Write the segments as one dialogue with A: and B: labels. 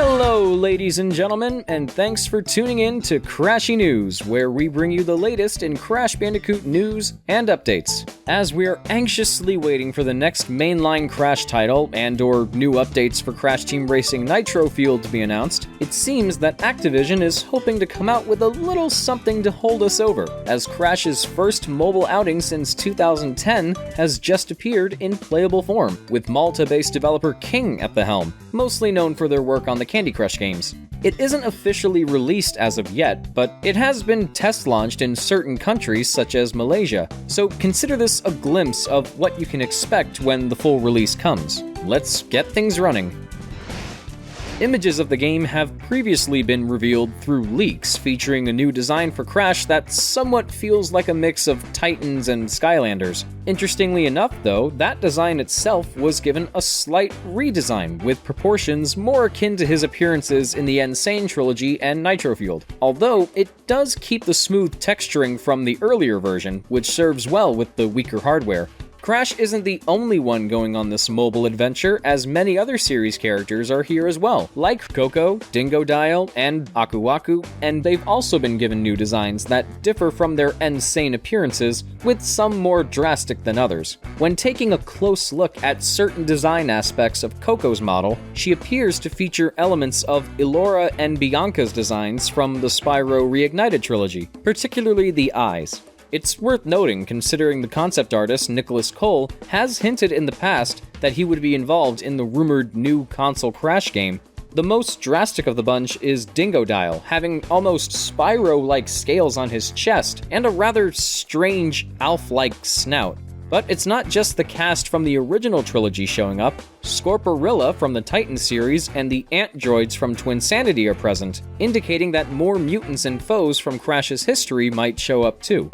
A: Hello, ladies and gentlemen, and thanks for tuning in to Crashy News, where we bring you the latest in Crash Bandicoot news and updates. As we're anxiously waiting for the next mainline Crash title and/or new updates for Crash Team Racing Nitro-fueled to be announced, it seems that Activision is hoping to come out with a little something to hold us over, as Crash's first mobile outing since 2010 has just appeared in playable form, with Malta-based developer King at the helm, mostly known for their work on the Candy Crush games. It isn't officially released as of yet, but it has been test launched in certain countries such as Malaysia, so consider this a glimpse of what you can expect when the full release comes. Let's get things running. Images of the game have previously been revealed through leaks, featuring a new design for Crash that somewhat feels like a mix of Titans and Skylanders. Interestingly enough, though, that design itself was given a slight redesign, with proportions more akin to his appearances in the Insane trilogy and Nitro-fueled, although it does keep the smooth texturing from the earlier version, which serves well with the weaker hardware. Crash isn't the only one going on this mobile adventure, as many other series characters are here as well, like Coco, Dingodile, and Aku Aku, and they've also been given new designs that differ from their insane appearances, with some more drastic than others. When taking a close look at certain design aspects of Coco's model, she appears to feature elements of Elora and Bianca's designs from the Spyro Reignited trilogy, particularly the eyes. It's worth noting, considering the concept artist Nicholas Cole has hinted in the past that he would be involved in the rumored new console Crash game. The most drastic of the bunch is Dingodile, having almost Spyro-like scales on his chest and a rather strange elf-like snout. But it's not just the cast from the original trilogy showing up. Scorporilla from the Titan series and the Ant Droids from Twinsanity are present, indicating that more mutants and foes from Crash's history might show up too.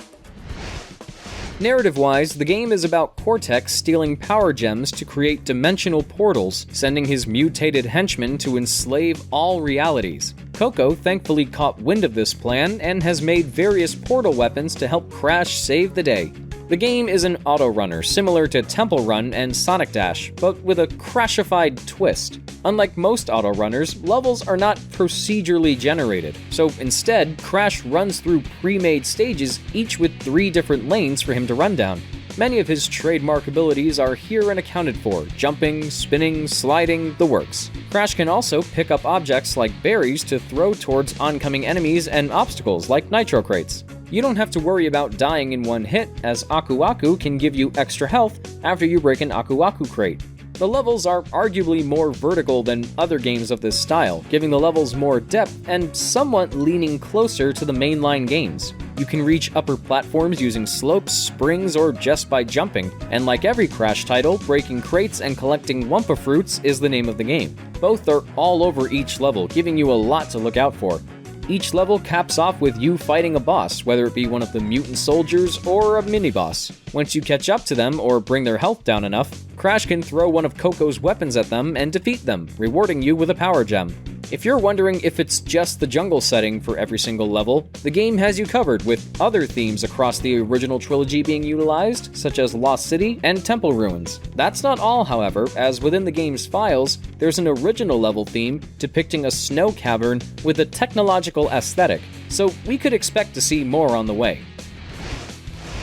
A: Narrative-wise, the game is about Cortex stealing power gems to create dimensional portals, sending his mutated henchmen to enslave all realities. Coco thankfully caught wind of this plan and has made various portal weapons to help Crash save the day. The game is an auto-runner similar to Temple Run and Sonic Dash, but with a Crashified twist. Unlike most auto-runners, levels are not procedurally generated, so instead, Crash runs through pre-made stages, each with 3 different lanes for him to run down. Many of his trademark abilities are here and accounted for: jumping, spinning, sliding, the works. Crash can also pick up objects like berries to throw towards oncoming enemies and obstacles like nitro crates. You don't have to worry about dying in one hit, as Aku Aku can give you extra health after you break an Aku Aku crate. The levels are arguably more vertical than other games of this style, giving the levels more depth and somewhat leaning closer to the mainline games. You can reach upper platforms using slopes, springs, or just by jumping, and like every Crash title, breaking crates and collecting Wumpa fruits is the name of the game. Both are all over each level, giving you a lot to look out for. Each level caps off with you fighting a boss, whether it be one of the mutant soldiers or a mini-boss. Once you catch up to them or bring their health down enough, Crash can throw one of Coco's weapons at them and defeat them, rewarding you with a power gem. If you're wondering if it's just the jungle setting for every single level, the game has you covered, with other themes across the original trilogy being utilized, such as Lost City and Temple Ruins. That's not all, however, as within the game's files, there's an original level theme depicting a snow cavern with a technological aesthetic, so we could expect to see more on the way.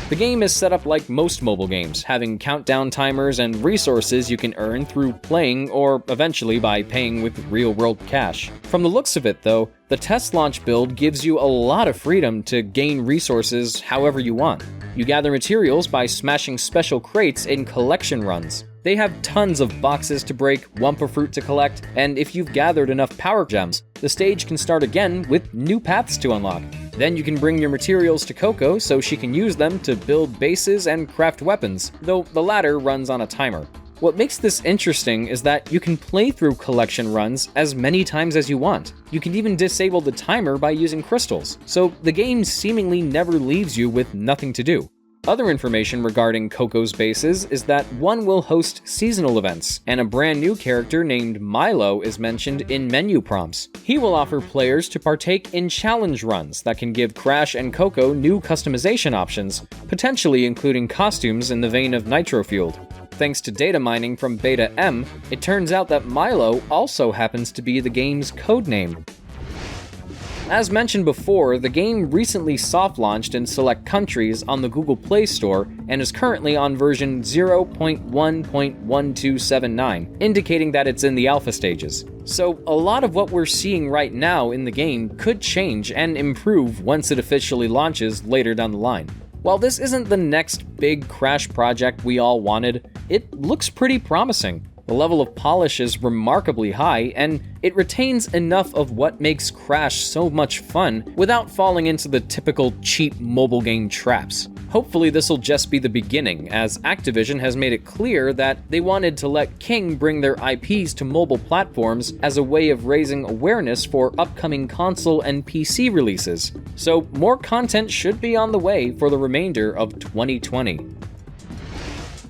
A: The game is set up like most mobile games, having countdown timers and resources you can earn through playing or eventually by paying with real-world cash. From the looks of it though, the test launch build gives you a lot of freedom to gain resources however you want. You gather materials by smashing special crates in collection runs. They have tons of boxes to break, Wumpa fruit to collect, and if you've gathered enough power gems, the stage can start again with new paths to unlock. Then you can bring your materials to Coco so she can use them to build bases and craft weapons, though the latter runs on a timer. What makes this interesting is that you can play through collection runs as many times as you want. You can even disable the timer by using crystals, so the game seemingly never leaves you with nothing to do. Other information regarding Coco's bases is that one will host seasonal events, and a brand new character named Milo is mentioned in menu prompts. He will offer players to partake in challenge runs that can give Crash and Coco new customization options, potentially including costumes in the vein of Nitro-fueled. thanks to data mining from Beta M, it turns out that Milo also happens to be the game's codename. As mentioned before, the game recently soft-launched in select countries on the Google Play Store and is currently on version 0.1.1279, indicating that it's in the alpha stages. So a lot of what we're seeing right now in the game could change and improve once it officially launches later down the line. While this isn't the next big Crash project we all wanted, it looks pretty promising. The level of polish is remarkably high, and it retains enough of what makes Crash so much fun without falling into the typical cheap mobile game traps. Hopefully this'll just be the beginning, as Activision has made it clear that they wanted to let King bring their IPs to mobile platforms as a way of raising awareness for upcoming console and PC releases. So more content should be on the way for the remainder of 2020.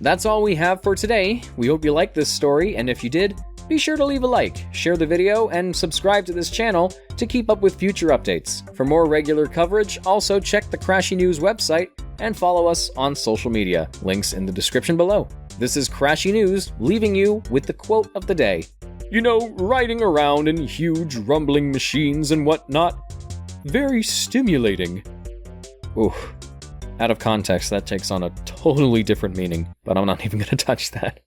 A: That's all we have for today. We hope you liked this story, and if you did, be sure to leave a like, share the video, and subscribe to this channel to keep up with future updates. For more regular coverage, also check the Crashy News website and follow us on social media. Links in the description below. This is Crashy News, leaving you with the quote of the day. You know, riding around in huge rumbling machines and whatnot, very stimulating. Oof. Out of context, that takes on a totally different meaning, but I'm not even gonna touch that.